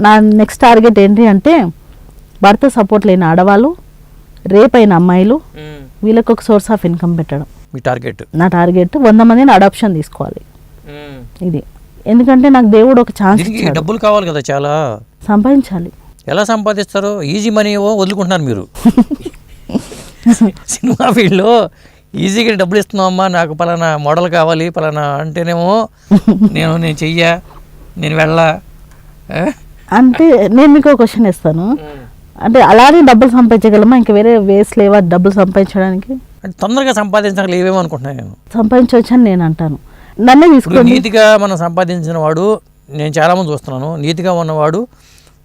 నా next target ఏంటి అంటే భర్త సపోర్ట్ లేని ఆడవాళ్ళు, రేపైన అమ్మాయిలు, వీళ్ళకి ఒక సోర్స్ ఆఫ్ ఇన్కమ్ పెట్టడం మీ టార్గెట్. నా టార్గెట్ 100 మందిని అడాప్షన్ తీసుకోవాలి. ఇది ఎందుకంటే నాకు దేవుడు ఒక ఛాన్స్ ఇచ్చాడు. డబ్బులు కావాలి కదా, చాలా సంపాదించాలి. ఎలా సంపాదిస్తారు? ఈజీ మనీ వదులుకుంటున్నారు మీరు. సినిమా ఫీల్డ్లో ఈజీగా డబ్బులు ఇస్తున్నామమ్మా, నాకు పలానా మోడల్ కావాలి పలానా అంటేనేమో నేను చెయ్యా, నేను వెళ్ళా. అంటే నేను మీకు ఒక క్వశ్చన్ ఇస్తాను, అంటే అలానే డబ్బులు సంపాదించగలమా? ఇంకా వేరే వేస్ లేవా డబ్బులు సంపాదించడానికి? అంటే తొందరగా సంపాదించడానికి లేవేమో అనుకుంటున్నాను నేను. సంపాదించవచ్చు అని నేను అంటాను. నన్నే తీసుకోండి. నీతిగా మనం సంపాదించిన వాడు, నేను చాలామంది చూస్తున్నాను, నీతిగా ఉన్నవాడు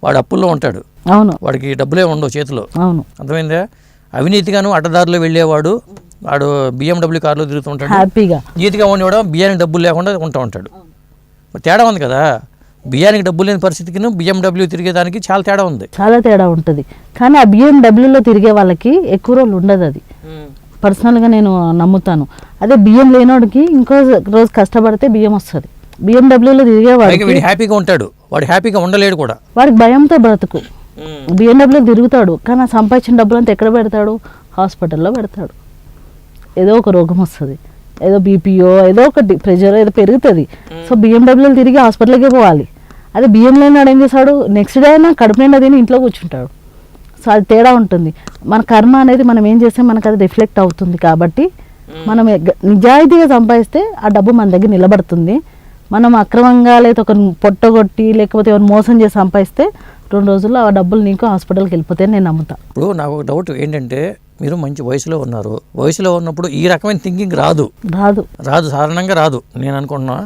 వాడు అప్పుల్లో ఉంటాడు. అవును, వాడికి డబ్బులే ఉండవు చేతిలో. అవును, అర్థమైందా? అవినీతిగాను అడ్డదారిలో వెళ్ళేవాడు వాడు BMW కార్లో తిరుగుతుంటాడు హ్యాపీగా. నీతిగా ఉండేవాడు బియ్యానికి డబ్బులు లేకుండా ఉంటాడు. తేడా ఉంది కదా, బియ్యానికి డబ్బులు లేని పరిస్థితికి BMW తిరిగేదానికి చాలా తేడా ఉంది. చాలా తేడా ఉంటుంది. కానీ ఆ BMW తిరిగే వాళ్ళకి ఎక్కువ రోజులు ఉండదు. అది పర్సనల్గా నేను నమ్ముతాను. అదే బియ్యం లేనోడికి ఇంకో రోజు కష్టపడితే బియ్యం వస్తుంది. BMW తిరిగేవాడికి వీడు హ్యాపీగా ఉంటాడు, వాడు హ్యాపీగా ఉండలేడు కూడా. వాడికి భయంతో బ్రతుకు. BMW తిరుగుతాడు కానీ ఆ సంపాదించిన డబ్బులు అంతా ఎక్కడ పెడతాడు? హాస్పిటల్లో పెడతాడు. ఏదో ఒక రోగం వస్తుంది, ఏదో బీపీఓ, ఏదో ఒకటి ప్రెషర్ ఏదో పెరుగుతుంది. సో BMW తిరిగి హాస్పిటల్కే పోవాలి. అదే బియ్యం లేనాడు ఏం చేస్తాడు? నెక్స్ట్ డే అయినా కడుపు నిండా తిని ఇంట్లో కూర్చుంటాడు. సో అది తేడా ఉంటుంది. మన కర్మ అనేది మనం ఏం చేస్తే మనకు అది రిఫ్లెక్ట్ అవుతుంది. కాబట్టి మనం నిజాయితీగా సంపాదిస్తే ఆ డబ్బు మన దగ్గర నిలబడుతుంది. మనం అక్రమంగా లేదా ఒక పొట్టగొట్టి లేకపోతే ఎవరు మోసం చేసి సంపాదిస్తే 2 రోజుల్లో ఆ డబ్బులు నీకు హాస్పిటల్కి వెళ్ళిపోతాయని నేను నమ్ముతా. ఇప్పుడు నాకు ఒక డౌట్ ఏంటంటే, మీరు మంచి వయసులో ఉన్నారు. వయసులో ఉన్నప్పుడు ఈ రకమైన థింకింగ్ రాదు, సాధారణంగా రాదు. నేను అనుకుంటున్నా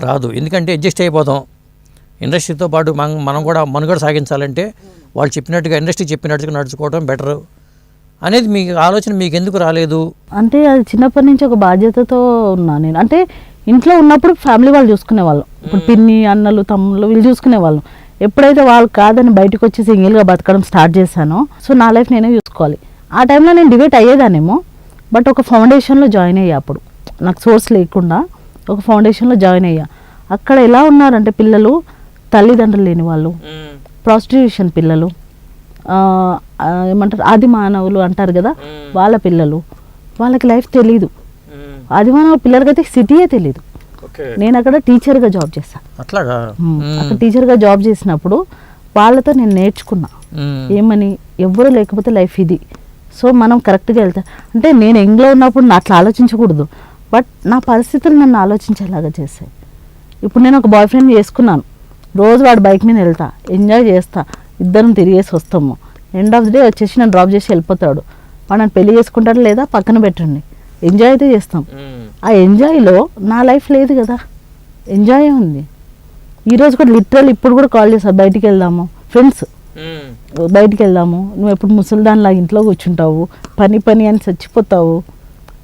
రాదు. ఎందుకంటే అడ్జస్ట్ అయిపోతాం. ఇండస్ట్రీతో పాటు మనం కూడా మనుగడ సాగించాలంటే వాళ్ళు చెప్పినట్టుగా, ఇండస్ట్రీ చెప్పినట్టుగా నడుచుకోవడం బెటర్ అనేది మీ ఆలోచన మీకు ఎందుకు రాలేదు? అంటే అది చిన్నప్పటి నుంచి ఒక బాధ్యతతో ఉన్నా నేను. అంటే ఇంట్లో ఉన్నప్పుడు ఫ్యామిలీ వాళ్ళు చూసుకునేవాళ్ళు. ఇప్పుడు పిన్ని, అన్నలు, తమ్ముళ్ళు వీళ్ళు చూసుకునేవాళ్ళు. ఎప్పుడైతే వాళ్ళు కాదని బయటకు వచ్చి సింగిల్గా బతకడం స్టార్ట్ చేశానో, సో నా లైఫ్ నేనే చూసుకోవాలి. ఆ టైంలో నేను డిబేట్ అయ్యేదానేమో, బట్ ఒక ఫౌండేషన్లో జాయిన్ అయ్యా. అప్పుడు నాకు సోర్స్ లేకుండా ఒక ఫౌండేషన్లో జాయిన్ అయ్యా. అక్కడ ఎలా ఉన్నారంటే పిల్లలు తల్లిదండ్రులు లేని వాళ్ళు, ప్రాస్టిట్యూషన్ పిల్లలు, ఏమంటారు ఆది మానవులు అంటారు కదా, వాళ్ళ పిల్లలు. వాళ్ళకి లైఫ్ తెలీదు. ఆది మానవ పిల్లలకైతే సిటీయే తెలీదు. నేను అక్కడ టీచర్గా జాబ్ చేశాను. అక్కడ టీచర్గా జాబ్ చేసినప్పుడు వాళ్ళతో నేను నేర్చుకున్నా ఏమని, ఎవ్వరూ లేకపోతే లైఫ్ ఇది. సో మనం కరెక్ట్గా వెళ్తా. అంటే నేను యంగ్లో ఉన్నప్పుడు నా అట్లా ఆలోచించకూడదు, బట్ నా పరిస్థితులు నన్ను ఆలోచించేలాగా చేశాయి. ఇప్పుడు నేను ఒక బాయ్ ఫ్రెండ్ చేసుకున్నాను. రోజు వాడు బైక్ మీద వెళ్తా, ఎంజాయ్ చేస్తా, ఇద్దరం తిరిగేసి వస్తాము. ఎండ్ ఆఫ్ ది డే వచ్చేసి నన్ను డ్రాప్ చేసి వెళ్ళిపోతాడు. వాడు నన్ను పెళ్లి చేసుకుంటాడు లేదా పక్కన పెట్టండి, ఎంజాయ్ అయితే చేస్తాం. ఆ ఎంజాయ్లో నా లైఫ్ లేదు కదా, ఎంజాయ్ ఉంది. ఈరోజు కూడా లిటరల్ ఇప్పుడు కూడా కాల్ చేస్తారు, బయటికి వెళ్దాము ఫ్రెండ్స్, బయటికి వెళ్దాము. నువ్వు ఎప్పుడు ముసలిదానిలాగా ఇంట్లో కూర్చుంటావు, పని అని చచ్చిపోతావు,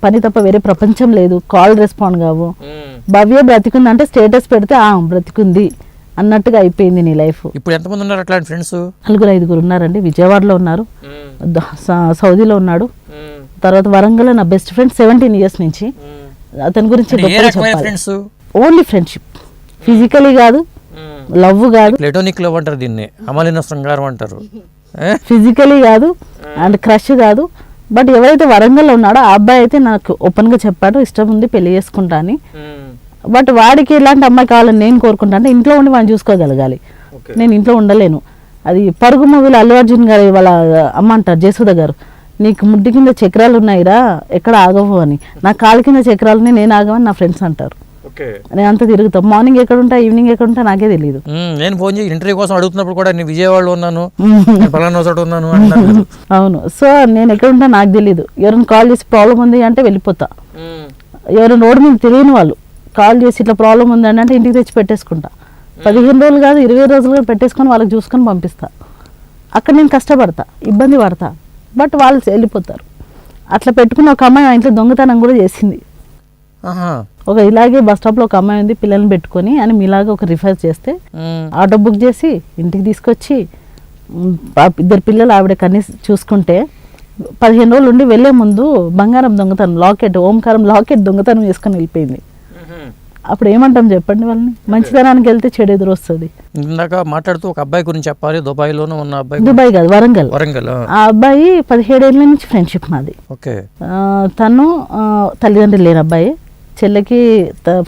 పని తప్ప వేరే ప్రపంచం లేదు, కాల్ రెస్పాండ్ కావు. భవ్య బ్రతికుంది అంటే స్టేటస్ పెడితే బ్రతికుంది అన్నట్టుగా అయిపోయింది నీ లైఫ్. ఇప్పుడు ఎంతమంది ఉన్నారు అట్లాంటి ఫ్రెండ్స్? 4-5 ఉన్నారండి. విజయవాడలో ఉన్నారు, సౌదీలో ఉన్నాడు, తర్వాత వరంగల్లో నా బెస్ట్ ఫ్రెండ్ 17 years నుంచి. అతని గురించి ఓన్లీ ఫ్రెండ్షిప్, ఫిజికలీ కాదు, లవ్ కాదు, ప్లేటోనిక్ లవ్ అంటారు దీన్ని, అమలిన శృంగారం అంటారు. ఫిజికలీ కాదు అండ్ క్రష్ కాదు. బట్ ఎవరైతే వరంగల్లో ఉన్నాడో ఆ అబ్బాయి అయితే నాకు ఓపెన్గా చెప్పాడు, ఇష్టం ఉంది పెళ్లి చేసుకుంటా అని. బట్ వాడికి ఇలాంటి అమ్మాయి కావాలని నేను కోరుకుంటా. అంటే ఇంట్లో ఉండి వాడిని చూసుకోగలగాలి. నేను ఇంట్లో ఉండలేను. అది పరుగు మూవీలో అల్లు అర్జున్ గారు వాళ్ళ అమ్మ అంటారు, జయసుధ గారు, నీకు ముడ్డి కింద చక్రాలు ఉన్నాయిరా ఎక్కడ ఆగవు అని. నా కాలు కింద చక్రాలని నేను ఆగవని నా ఫ్రెండ్స్ అంటారు. నేను అంతా తిరుగుతాం. మార్నింగ్ ఎక్కడ ఉంటా, ఈవినింగ్ ఎక్కడ ఉంటా నాకే తెలియదు. నేను ఫోన్ చేసి ఇంటర్వ్యూ కోసం అడుగుతున్నప్పుడు కూడా నేను విజయవాడలో ఉన్నాను, అవును. సో నేను ఎక్కడ ఉంటా నాకు తెలియదు. ఎవరైనా కాల్ చేసి ప్రాబ్లం ఉంది అంటే వెళ్ళిపోతా. ఎవరైనా రోడ్డు మీద తెలియని వాళ్ళు కాల్ చేసి ఇట్లా ప్రాబ్లం ఉంది అంటే ఇంటికి తెచ్చి పెట్టేసుకుంటా. 15 రోజులు కాదు 20 రోజులు పెట్టేసుకొని వాళ్ళకి చూసుకొని పంపిస్తా. అక్కడ నేను కష్టపడతా, ఇబ్బంది పడతా, బట్ వాళ్ళు వెళ్ళిపోతారు. అట్లా పెట్టుకున్న ఒక అమ్మాయి మా ఇంట్లో దొంగతనం కూడా చేసింది. ఒక ఇలాగే బస్ స్టాప్లో ఒక అమ్మాయి ఉంది పిల్లల్ని పెట్టుకొని అని మీలాగా ఒక రిఫర్ చేస్తే ఆటో బుక్ చేసి ఇంటికి తీసుకొచ్చి 2 పిల్లలు ఆవిడ కనీసం చూసుకుంటే 15 రోజులు ఉండి వెళ్ళే ముందు బంగారం దొంగతనం లాకెట్, ఓంకారం లాకెట్ దొంగతనం చేసుకొని వెళ్ళిపోయింది. అప్పుడు ఏమంటాం చెప్పండి వాళ్ళని? మంచితనానికి వెళ్తే చెడు ఎదురు వస్తుంది. ఇందాక మాట్లాడుతూ ఒక అబ్బాయి గురించి చెప్పాలి, దుబాయ్లోనే ఉన్న అబ్బాయి. దుబాయ్ కాదు, వరంగల్. వరంగల్. ఆ అబ్బాయి 17 ఏళ్ళ నుంచి ఫ్రెండ్షిప్ మాది. ఓకే. తను తల్లిదండ్రులు లేని అబ్బాయి, చెల్లెకి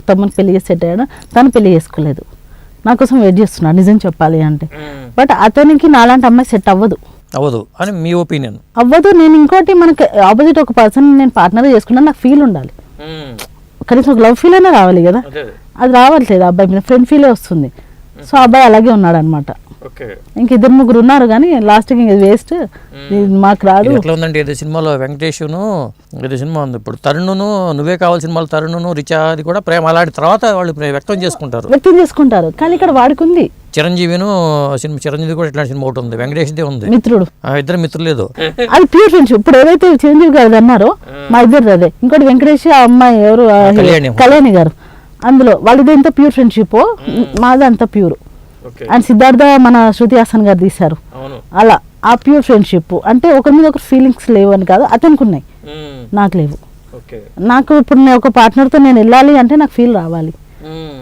తమ్ముని పెళ్లి చేసి సెట్ అయ్యాడు, తను పెళ్లి చేసుకోలేదు. నా కోసం వెయిట్ చేస్తున్నాడు నిజం చెప్పాలి అంటే. బట్ అతనికి నాలాంటి అమ్మాయి సెట్ అవ్వదు అని మీ ఒపీనియన్? అవ్వదు. నేను ఇంకోటి, మనకి ఆపోజిట్ ఒక పర్సన్ నేను పార్ట్నర్ చేసుకున్నాను, నాకు ఫీల్ ఉండాలి, కనీసం ఒక లవ్ ఫీల్ అయినా రావాలి కదా. అది రావట్లేదు అబ్బాయి మీద, ఫ్రెండ్ ఫీలే వస్తుంది. సో అబ్బాయి అలాగే ఉన్నాడు అనమాట. ఇంక 2-3 ఉన్నారు కానీ లాస్ట్కి ఇంక వేస్ట్, మాకు రాదు. ఎట్లా ఉందంటే ఏదో సినిమాలో వెంకటేష్ను, ఏదో సినిమా ఉంది ఇప్పుడు, తరుణ్ను నువ్వే కావాలి సినిమాలో తరుణ్ను రిచా, అది కూడా ప్రేమ అలాంటి తర్వాత వాళ్ళు వ్యక్తం చేసుకుంటారు. కానీ ఇక్కడ వాడికి ఉంది. చిరంజీవిను సినిమా, చిరంజీవి కూడా ఇట్లాంటి సినిమా ఒకటి ఉంది, వెంకటేష్దే ఉంది, మిత్రుడు. ఇద్దరు మిత్రులు లేదు, అది ప్యూర్ ఫ్రెండ్షిప్. ఇప్పుడు ఏదైతే చిరంజీవి గారు అన్నారో మా ఇద్దరు అదే. ఇంకోటి వెంకటేష్, ఆ అమ్మాయి ఎవరు, కళ్యాణి గారు, అందులో వాళ్ళది ఎంత ప్యూర్ ఫ్రెండ్షిప్, మాది అంత ప్యూర్. అండ్ సిద్ధార్థ మన శృతి హాసన్ గారు తీశారు, అలా ఆ ప్యూర్ ఫ్రెండ్షిప్. అంటే ఒకరి మీద ఒకరు ఫీలింగ్స్ లేవు అని కాదు, అతనికి ఉన్నాయి, నాకు లేవు. నాకు ఇప్పుడు నేను ఒక పార్ట్నర్తో నేను వెళ్ళాలి అంటే నాకు ఫీల్ రావాలి.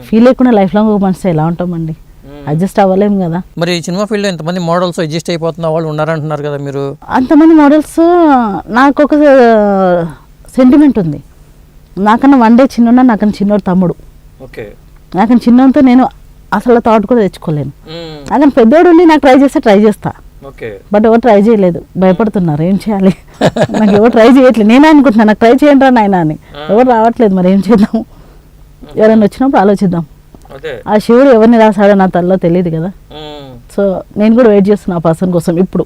ఫీల్ లేకుండా లైఫ్ లాంగ్ ఒక మనిషి ఎలా ఉంటామండి, అడ్జస్ట్ అవ్వలేము కదా. మరి సినిమా ఫీల్డ్ లో ఎంతమంది మోడల్స్ అడ్జస్ట్ అయిపోతున్న వాళ్ళు ఉన్నారంటున్నారు కదా మీరు? అంతమంది మోడల్స్, నాకు ఒక సెంటిమెంట్ ఉంది. నాకన్నా 1 డే చిన్న, నాకన్నా చిన్నోడు తమ్ముడు. నాకన్నా చిన్నతో నేను అసలు థాట్ కూడా తెచ్చుకోలేను. నాకన్నా పెద్దోడు ఉండి నాకు ట్రై చేస్తా, బట్ ఎవరు ట్రై చేయలేదు, భయపడుతున్నారు. ఏం చేయాలి? నాకు ఎవరు ట్రై చేయట్లేదు. నేనే అనుకుంటున్నాను నాకు ట్రై చేయండి రా నాయన అని, ఎవరు రావట్లేదు. మరి ఏం చేద్దాం? ఎవరైనా వచ్చినప్పుడు ఆలోచిద్దాం. ఆ శివుడు ఎవరిని రాసాడో నా తల్లో తెలియదు కదా. సో నేను కూడా వెయిట్ చేస్తున్నా ఆ పర్సన్ కోసం ఇప్పుడు.